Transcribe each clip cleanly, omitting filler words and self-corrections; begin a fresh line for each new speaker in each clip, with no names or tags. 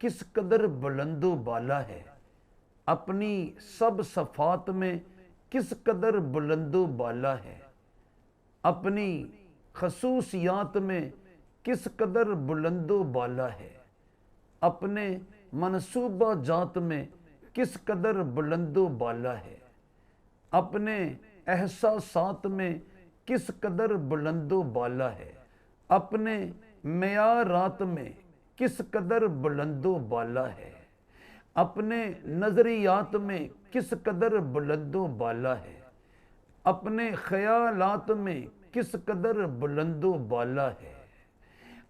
کس قدر بلند و بالا ہے، اپنی سب صفات میں کس قدر بلند و بالا ہے، اپنی خصوصیات میں کس قدر بلند و بالا ہے، اپنے منصوبہ جات میں کس قدر بلند و بالا ہے، اپنے احساسات میں کس قدر بلند و بالا ہے، اپنے معیارات میں کس قدر بلند و بالا ہے، اپنے نظریات میں کس قدر بلند و بالا ہے، اپنے خیالات میں کس قدر بلند و بالا ہے،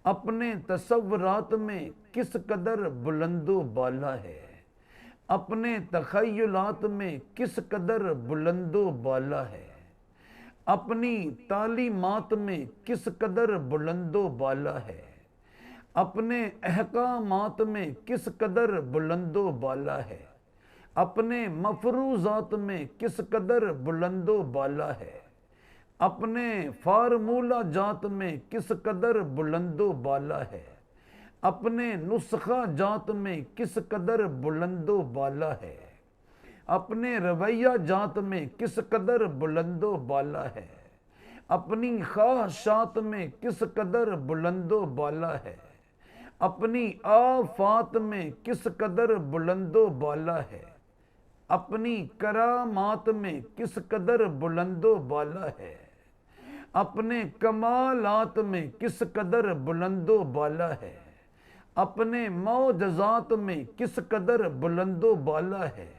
اپنے تصورات میں کس قدر بلند و بالا ہے، اپنے تخیلات میں کس قدر بلند و بالا ہے، اپنی تعلیمات میں کس قدر بلند و بالا ہے، اپنے احکامات میں کس قدر بلند و بالا ہے، اپنے مفروضات میں کس قدر بلند و بالا ہے، اپنے فارمولہ جات میں کس قدر بلند و بالا ہے، اپنے نسخہ جات میں کس قدر بلند و بالا ہے، اپنے رویہ جات میں کس قدر بلند و بالا ہے، اپنی خواہشات میں کس قدر بلند و بالا ہے، اپنی آفات میں کس قدر بلند و بالا ہے، اپنی کرامات میں کس قدر بلند و بالا ہے، اپنے کمالات میں کس قدر بلند و بالا ہے، اپنے معجزات میں کس قدر بلند و بالا ہے،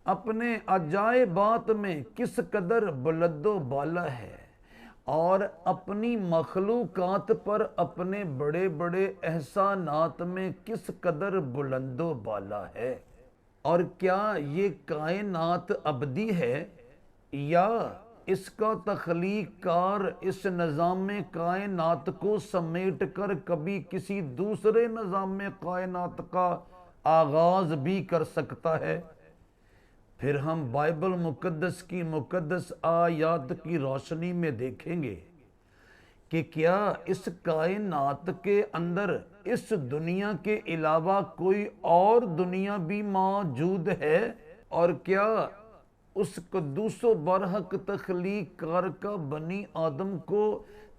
اپنے عجائبات میں کس قدر بلند و بالا ہے، اور اپنی مخلوقات پر اپنے بڑے بڑے احسانات میں کس قدر بلند و بالا ہے۔ اور کیا یہ کائنات ابدی ہے، یا اس کا تخلیق کار اس نظام کائنات کو سمیٹ کر کبھی کسی دوسرے نظام کائنات کا آغاز بھی کر سکتا ہے؟ پھر ہم بائبل مقدس کی مقدس آیات کی روشنی میں دیکھیں گے کہ کیا اس کائنات کے اندر اس دنیا کے علاوہ کوئی اور دنیا بھی موجود ہے، اور کیا اس قدوس و برحق تخلیق کار کا بنی آدم کو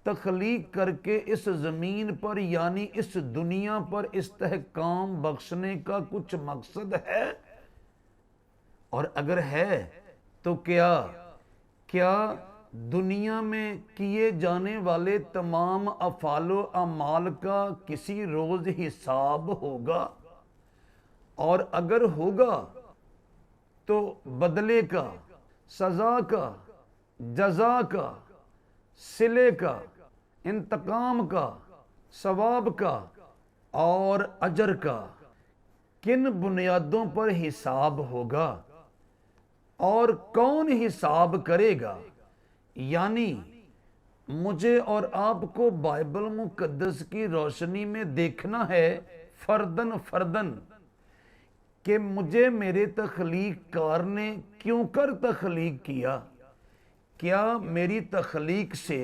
تخلیق کر کے اس زمین پر یعنی اس دنیا پر استحکام بخشنے کا کچھ مقصد ہے؟ اور اگر ہے تو کیا دنیا میں کیے جانے والے تمام افعال و اعمال کا کسی روز حساب ہوگا؟ اور اگر ہوگا تو بدلے کا، سزا کا، جزا کا، صلے کا، انتقام کا، ثواب کا اور اجر کا کن بنیادوں پر حساب ہوگا، اور کون حساب کرے گا؟ یعنی مجھے اور آپ کو بائبل مقدس کی روشنی میں دیکھنا ہے فردن فردن کہ مجھے میرے تخلیق کار نے کیوں کر تخلیق کیا، کیا میری تخلیق سے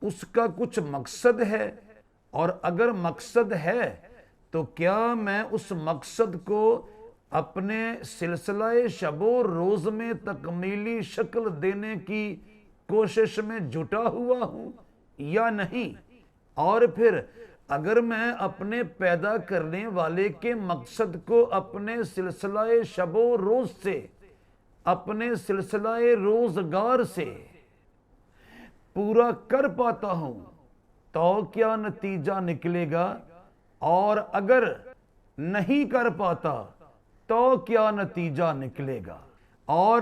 اس کا کچھ مقصد ہے، اور اگر مقصد ہے تو کیا میں اس مقصد کو اپنے سلسلہ شب و روز میں تکمیلی شکل دینے کی کوشش میں جٹا ہوا ہوں یا نہیں؟ اور پھر اگر میں اپنے پیدا کرنے والے کے مقصد کو اپنے سلسلہ شب و روز سے، اپنے سلسلہ روزگار سے پورا کر پاتا ہوں تو کیا نتیجہ نکلے گا، اور اگر نہیں کر پاتا تو کیا نتیجہ نکلے گا؟ اور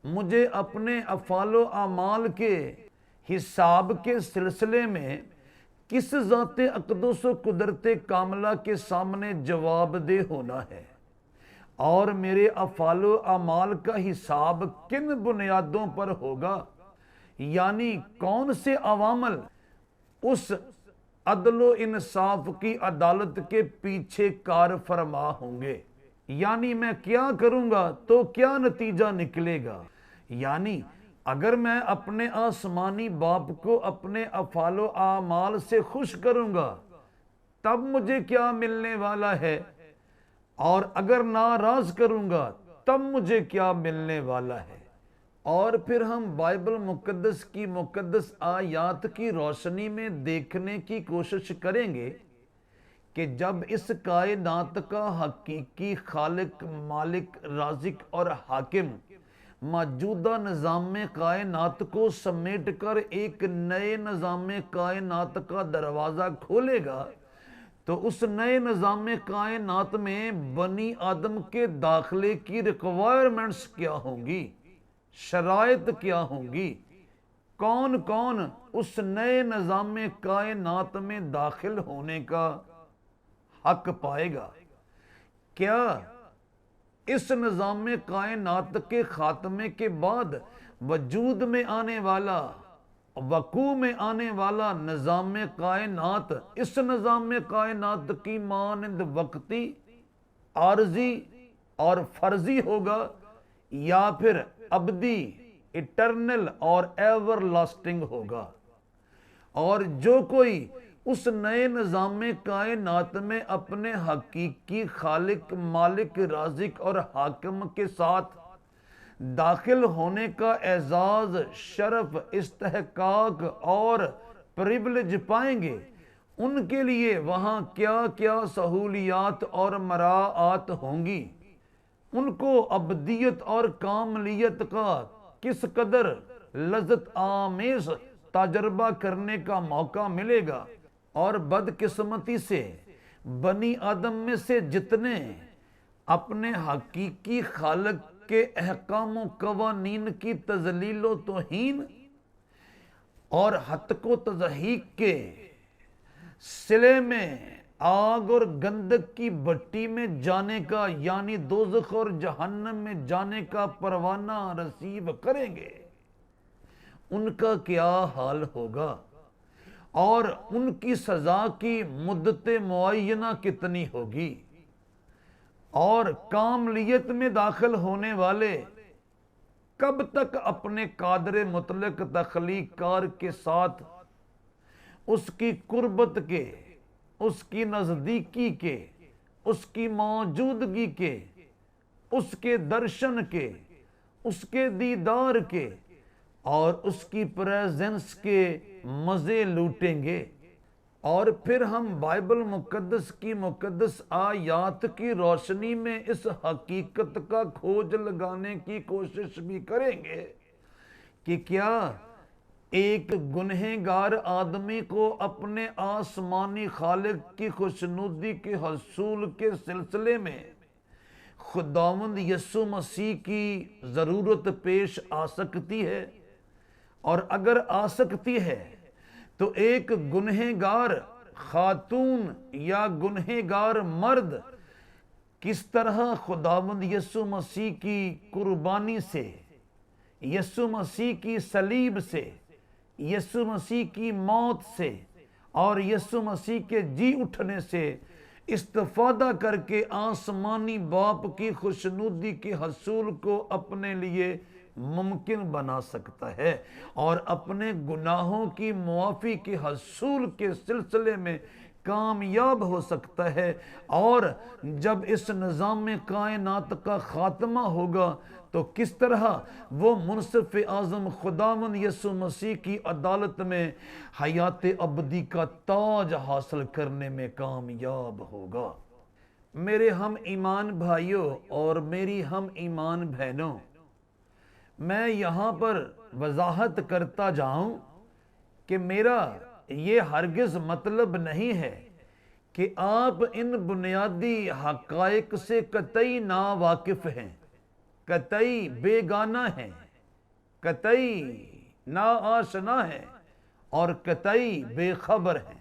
مجھے اپنے افعال و اعمال کے حساب کے سلسلے میں کس ذات اقدس و قدرت کاملہ کے سامنے جواب دہ ہونا ہے، اور میرے افعال و اعمال کا حساب کن بنیادوں پر ہوگا، یعنی کون سے عوامل اس عدل و انصاف کی عدالت کے پیچھے کار فرما ہوں گے، یعنی میں کیا کروں گا تو کیا نتیجہ نکلے گا۔ یعنی اگر میں اپنے آسمانی باپ کو اپنے افعال و اعمال سے خوش کروں گا تب مجھے کیا ملنے والا ہے، اور اگر ناراض کروں گا تب مجھے کیا ملنے والا ہے۔ اور پھر ہم بائبل مقدس کی مقدس آیات کی روشنی میں دیکھنے کی کوشش کریں گے کہ جب اس کائنات کا حقیقی خالق، مالک، رازق اور حاکم موجودہ نظام کائنات کو سمیٹ کر ایک نئے نظام کائنات کا دروازہ کھولے گا، تو اس نئے نظام کائنات میں بنی آدم کے داخلے کی ریکوائرمنٹس کیا ہوں گی، شرائط کیا ہوں گی، کون کون اس نئے نظام کائنات میں داخل ہونے کا حق پائے گا۔ کیا اس نظام کائنات کے خاتمے کے بعد وجود میں آنے والا، وقوع میں آنے والا نظام کائنات اس نظام کائنات کی مانند وقتی، عارضی اور فرضی ہوگا، یا پھر ابدی، اٹرنل اور ایور لاسٹنگ ہوگا؟ اور جو کوئی اس نئے نظام کائنات میں اپنے حقیقی خالق، مالک، رازق اور حاکم کے ساتھ داخل ہونے کا اعزاز، شرف، استحقاق اور پریولیج پائیں گے، ان کے لیے وہاں کیا کیا سہولیات اور مراعات ہوں گی، ان کو ابدیت اور کاملیت کا کس قدر لذت آمیز تجربہ کرنے کا موقع ملے گا۔ اور بدقسمتی سے بنی آدم میں سے جتنے اپنے حقیقی خالق کے احکام و قوانین کی تذلیل و توہین اور ہتک و تضحیک کے صلے میں آگ اور گندک کی بھٹی میں جانے کا، یعنی دوزخ اور جہنم میں جانے کا پروانہ رسیو کریں گے، ان کا کیا حال ہوگا، اور ان کی سزا کی مدت معینہ کتنی ہوگی، اور کاملیت میں داخل ہونے والے کب تک اپنے قادر مطلق تخلیق کار کے ساتھ اس کی قربت کے، اس کی نزدیکی کے، اس کی موجودگی کے، اس کے درشن کے، اس کے دیدار کے اور اس کی پریزنس کے مزے لوٹیں گے۔ اور پھر ہم بائبل مقدس کی مقدس آیات کی روشنی میں اس حقیقت کا کھوج لگانے کی کوشش بھی کریں گے کہ کیا ایک گنہگار آدمی کو اپنے آسمانی خالق کی خوشنودی کے حصول کے سلسلے میں خداوند یسوع مسیح کی ضرورت پیش آ سکتی ہے؟ اور اگر آ سکتی ہے تو ایک گنہگار خاتون یا گنہگار مرد کس طرح خداوند یسوع مسیح کی قربانی سے، یسوع مسیح کی صلیب سے، یسوع مسیح کی موت سے اور یسوع مسیح کے جی اٹھنے سے استفادہ کر کے آسمانی باپ کی خوشنودی کے حصول کو اپنے لیے ممکن بنا سکتا ہے، اور اپنے گناہوں کی معافی کے حصول کے سلسلے میں کامیاب ہو سکتا ہے۔ اور جب اس نظام کائنات کا خاتمہ ہوگا تو کس طرح وہ منصف اعظم خداوند یسوع مسیح کی عدالت میں حیات ابدی کا تاج حاصل کرنے میں کامیاب ہوگا۔ میرے ہم ایمان بھائیوں اور میری ہم ایمان بہنوں، میں یہاں پر وضاحت کرتا جاؤں کہ میرا یہ ہرگز مطلب نہیں ہے کہ آپ ان بنیادی حقائق سے قطعی ناواقف ہیں، قطعی بیگانہ ہیں، قطعی ناآشنا ہیں اور قطعی بے خبر ہیں،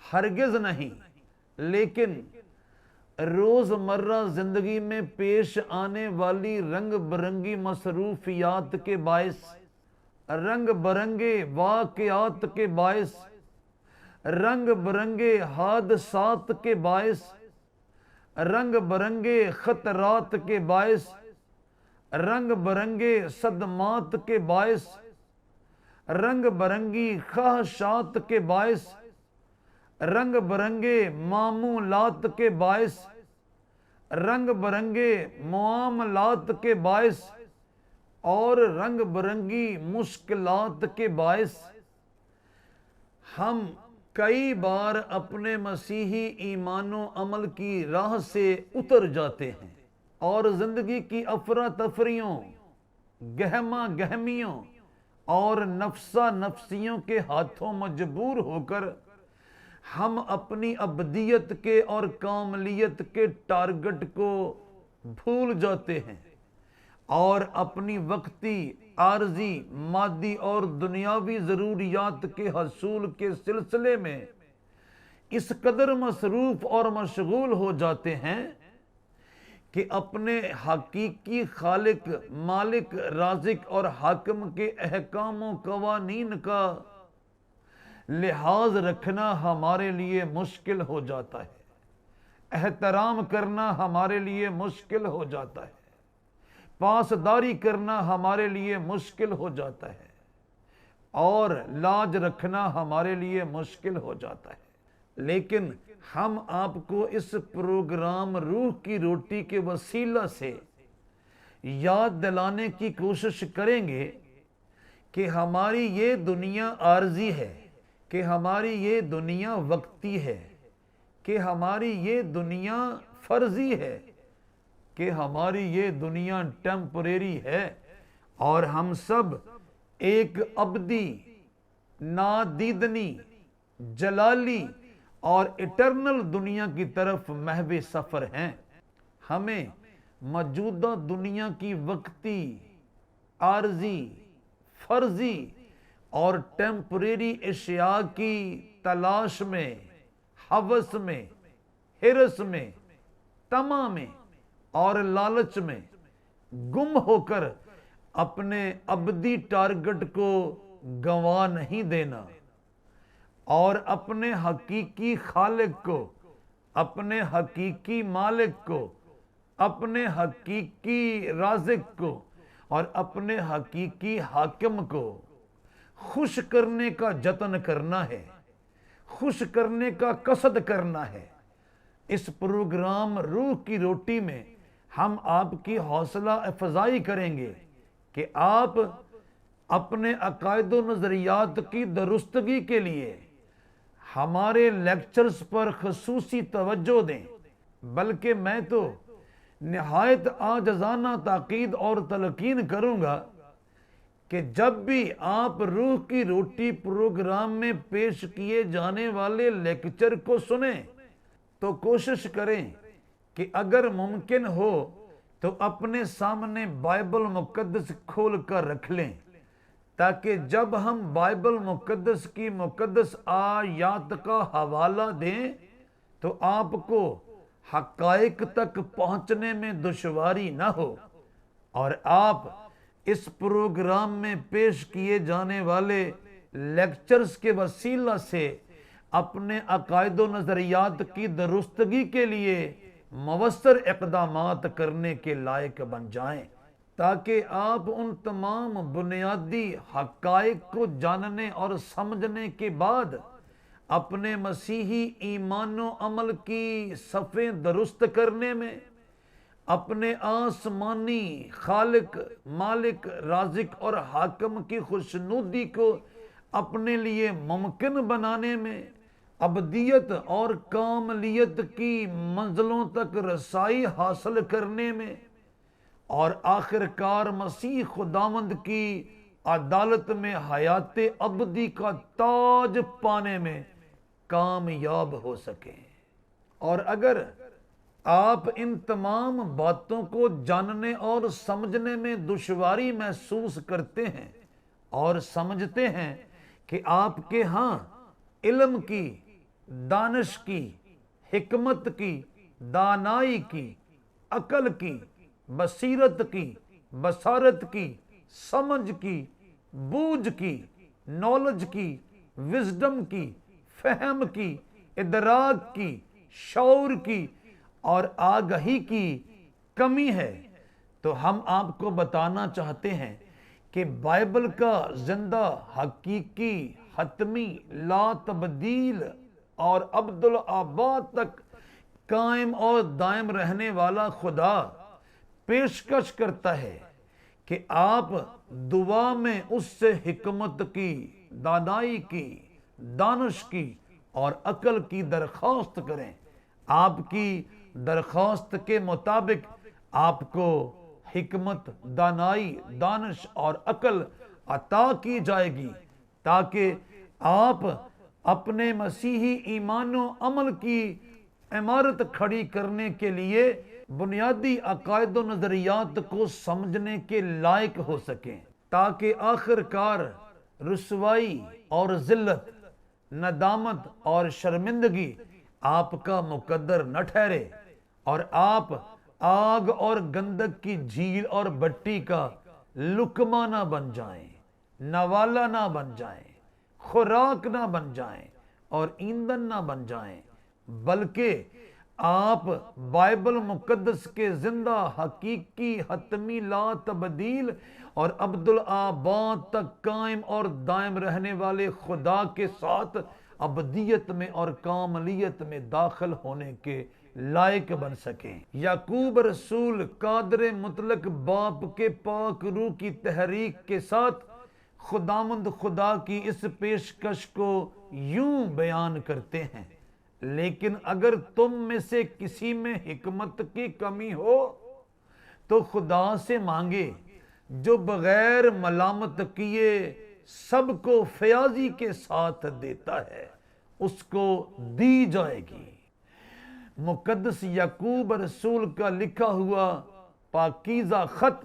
ہرگز نہیں۔ لیکن روزمرہ زندگی میں پیش آنے والی رنگ برنگی مصروفیات کے باعث، رنگ برنگے واقعات کے باعث، رنگ برنگے حادثات کے باعث، رنگ برنگے خطرات کے باعث، رنگ برنگے صدمات کے باعث، رنگ برنگی خواہشات کے باعث، رنگ برنگے معمولات کے باعث، رنگ برنگے معاملات کے باعث اور رنگ برنگی مشکلات کے باعث ہم کئی بار اپنے مسیحی ایمان و عمل کی راہ سے اتر جاتے ہیں اور زندگی کی افراتفریوں، گہما گہمیوں اور نفسا نفسیوں کے ہاتھوں مجبور ہو کر ہم اپنی ابدیت کے اور کاملیت کے ٹارگٹ کو بھول جاتے ہیں اور اپنی وقتی، عارضی، مادی اور دنیاوی ضروریات کے حصول کے سلسلے میں اس قدر مصروف اور مشغول ہو جاتے ہیں کہ اپنے حقیقی خالق، مالک، رازق اور حاکم کے احکام و قوانین کا لحاظ رکھنا ہمارے لیے مشکل ہو جاتا ہے، احترام کرنا ہمارے لیے مشکل ہو جاتا ہے، پاسداری کرنا ہمارے لیے مشکل ہو جاتا ہے اور لاج رکھنا ہمارے لیے مشکل ہو جاتا ہے۔ لیکن ہم آپ کو اس پروگرام روح کی روٹی کے وسیلہ سے یاد دلانے کی کوشش کریں گے کہ ہماری یہ دنیا عارضی ہے، کہ ہماری یہ دنیا وقتی ہے، کہ ہماری یہ دنیا فرضی ہے، کہ ہماری یہ دنیا ٹیمپریری ہے اور ہم سب ایک ابدی، نادیدنی، جلالی اور اٹرنل دنیا کی طرف محو سفر ہیں۔ ہمیں موجودہ دنیا کی وقتی، عارضی، فرضی اور ٹیمپریری اشیاء کی تلاش میں، ہوس میں، ہرس میں، طمع میں اور لالچ میں گم ہو کر اپنے ابدی ٹارگٹ کو گنوا نہیں دینا اور اپنے حقیقی خالق کو، اپنے حقیقی مالک کو، اپنے حقیقی رازق کو اور اپنے حقیقی حاکم کو خوش کرنے کا جتن کرنا ہے، خوش کرنے کا قصد کرنا ہے۔ اس پروگرام روح کی روٹی میں ہم آپ کی حوصلہ افزائی کریں گے کہ آپ اپنے عقائد و نظریات کی درستگی کے لیے ہمارے لیکچرز پر خصوصی توجہ دیں، بلکہ میں تو نہایت عاجزانہ تاکید اور تلقین کروں گا کہ جب بھی آپ روح کی روٹی پروگرام میں پیش کیے جانے والے لیکچر کو سنیں تو کوشش کریں کہ اگر ممکن ہو تو اپنے سامنے بائبل مقدس کھول کر رکھ لیں، تاکہ جب ہم بائبل مقدس کی مقدس آیات کا حوالہ دیں تو آپ کو حقائق تک پہنچنے میں دشواری نہ ہو اور آپ اس پروگرام میں پیش کیے جانے والے لیکچرز کے وسیلہ سے اپنے عقائد و نظریات کی درستگی کے لیے مؤثر اقدامات کرنے کے لائق بن جائیں، تاکہ آپ ان تمام بنیادی حقائق کو جاننے اور سمجھنے کے بعد اپنے مسیحی ایمان و عمل کی صفیں درست کرنے میں اپنے آسمانی خالق، مالک، رازق اور حاکم کی خوشنودی کو اپنے لیے ممکن بنانے میں، ابدیت اور کاملیت کی منزلوں تک رسائی حاصل کرنے میں اور آخرکار مسیح خداوند کی عدالت میں حیات ابدی کا تاج پانے میں کامیاب ہو سکیں۔ اور اگر آپ ان تمام باتوں کو جاننے اور سمجھنے میں دشواری محسوس کرتے ہیں اور سمجھتے ہیں کہ آپ کے ہاں علم کی، دانش کی، حکمت کی، دانائی کی، عقل کی، بصیرت کی، بصارت کی، سمجھ کی، بوجھ کی، نالج کی، وزڈم کی، فہم کی، ادراک کی، شعور کی اور آگہی کی کمی ہے، تو ہم آپ کو بتانا چاہتے ہیں کہ بائبل کا زندہ، حقیقی، حتمی، لا تبدیل اور ابد الآباد تک قائم اور دائم رہنے والا خدا پیشکش کرتا ہے کہ آپ دعا میں اس سے حکمت کی، دانائی کی، دانش کی اور عقل کی درخواست کریں۔ آپ کی درخواست کے مطابق آپ کو حکمت، دانائی، دانش اور عقل عطا کی جائے گی، تاکہ آپ اپنے مسیحی ایمان و عمل کی عمارت کھڑی کرنے کے لیے بنیادی عقائد و نظریات کو سمجھنے کے لائق ہو سکیں، تاکہ آخر کار رسوائی اور ذلت، ندامت اور شرمندگی آپ کا مقدر نہ ٹھہرے، اور آپ آگ اور گندک کی جھیل اور بٹی کا لقمہ نہ بن جائیں، نوالا نہ بن جائیں، خوراک نہ بن جائیں اور ایندھن نہ بن جائیں، بلکہ آپ بائبل مقدس کے زندہ، حقیقی، حتمی، لا تبدیل اور ابدالآباد تک قائم اور دائم رہنے والے خدا کے ساتھ ابدیت میں اور کاملیت میں داخل ہونے کے لائق بن سکیں۔ یعقوب رسول قادر مطلق باپ کے پاک روح کی تحریک کے ساتھ خداوند خدا کی اس پیشکش کو یوں بیان کرتے ہیں: لیکن اگر تم میں سے کسی میں حکمت کی کمی ہو تو خدا سے مانگے، جو بغیر ملامت کیے سب کو فیاضی کے ساتھ دیتا ہے، اس کو دی جائے گی۔ مقدس یعقوب رسول کا لکھا ہوا پاکیزہ خط،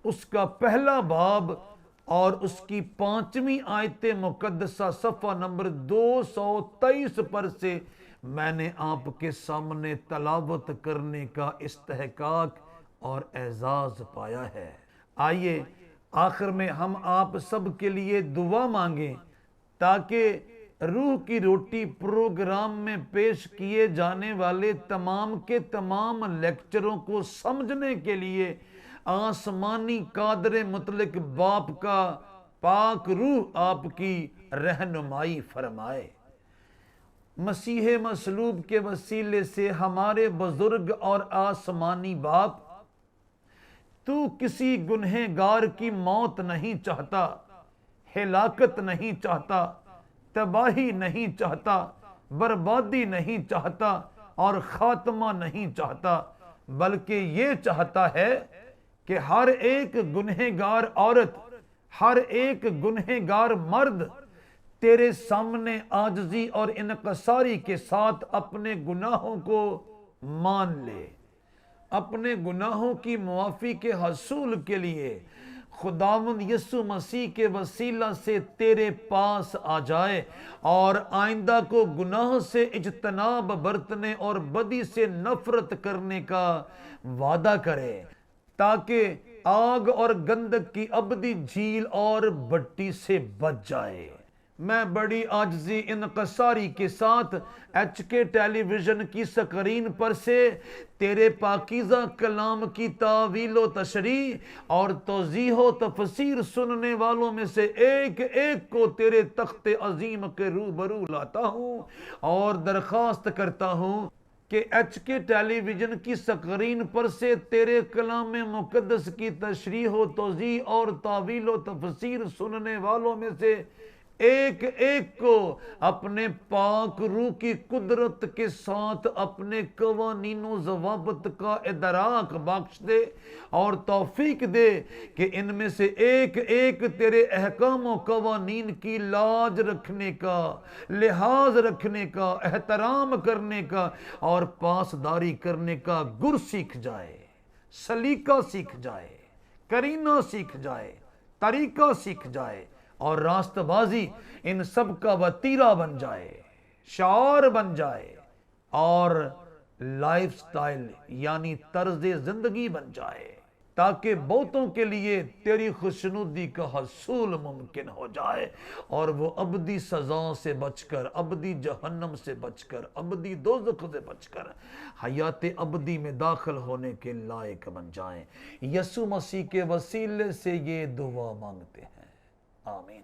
اس کا پہلا باب اور اس کی 5ویں آیت مقدسہ صفحہ نمبر 223 پر سے میں نے آپ کے سامنے تلاوت کرنے کا استحقاق اور اعزاز پایا ہے۔ آئیے آخر میں ہم آپ سب کے لیے دعا مانگیں، تاکہ روح کی روٹی پروگرام میں پیش کیے جانے والے تمام کے تمام لیکچروں کو سمجھنے کے لیے آسمانی قادر مطلق باپ کا پاک روح آپ کی رہنمائی فرمائے۔ مسیح مصلوب کے وسیلے سے ہمارے بزرگ اور آسمانی باپ، تو کسی گنہگار کی موت نہیں چاہتا، ہلاکت نہیں چاہتا، تباہی نہیں چاہتا، بربادی نہیں چاہتا اور خاتمہ نہیں چاہتا، بلکہ یہ چاہتا ہے کہ ہر ایک گنہگار عورت، ہر ایک گنہگار مرد تیرے سامنے عاجزی اور انکساری کے ساتھ اپنے گناہوں کو مان لے، اپنے گناہوں کی معافی کے حصول کے لیے خداوند یسوع مسیح کے وسیلہ سے تیرے پاس آ جائے، اور آئندہ کو گناہ سے اجتناب برتنے اور بدی سے نفرت کرنے کا وعدہ کرے، تاکہ آگ اور گندک کی ابدی جھیل اور بٹی سے بچ جائے۔ میں بڑی عاجزی انکساری کے ساتھ HK ٹیلی ویژن کی سکرین پر سے تیرے پاکیزہ کلام کی تعویل و تشریح اور توضیح و تفسیر سننے والوں میں سے ایک ایک کو تیرے تخت عظیم کے روبرو لاتا ہوں اور درخواست کرتا ہوں کہ HK ٹیلی ویژن کی سکرین پر سے تیرے کلام مقدس کی تشریح و توضیح اور تعویل و تفسیر سننے والوں میں سے ایک ایک کو اپنے پاک روح کی قدرت کے ساتھ اپنے قوانین و ضوابط کا ادراک بخش دے اور توفیق دے کہ ان میں سے ایک ایک تیرے احکام و قوانین کی لاج رکھنے کا، لحاظ رکھنے کا، احترام کرنے کا اور پاسداری کرنے کا گر سیکھ جائے، سلیقہ سیکھ جائے، کرینہ سیکھ جائے، طریقہ سیکھ جائے اور راست بازی ان سب کا وتیرہ بن جائے، شعار بن جائے اور لائف سٹائل یعنی طرز زندگی بن جائے، تاکہ بہتوں کے لیے تیری خوشنودی کا حصول ممکن ہو جائے اور وہ ابدی سزا سے بچ کر، ابدی جہنم سے بچ کر، ابدی دوزخ سے بچ کر حیات ابدی میں داخل ہونے کے لائق بن جائیں۔ یسوع مسیح کے وسیلے سے یہ دعا مانگتے ہیں، آمین۔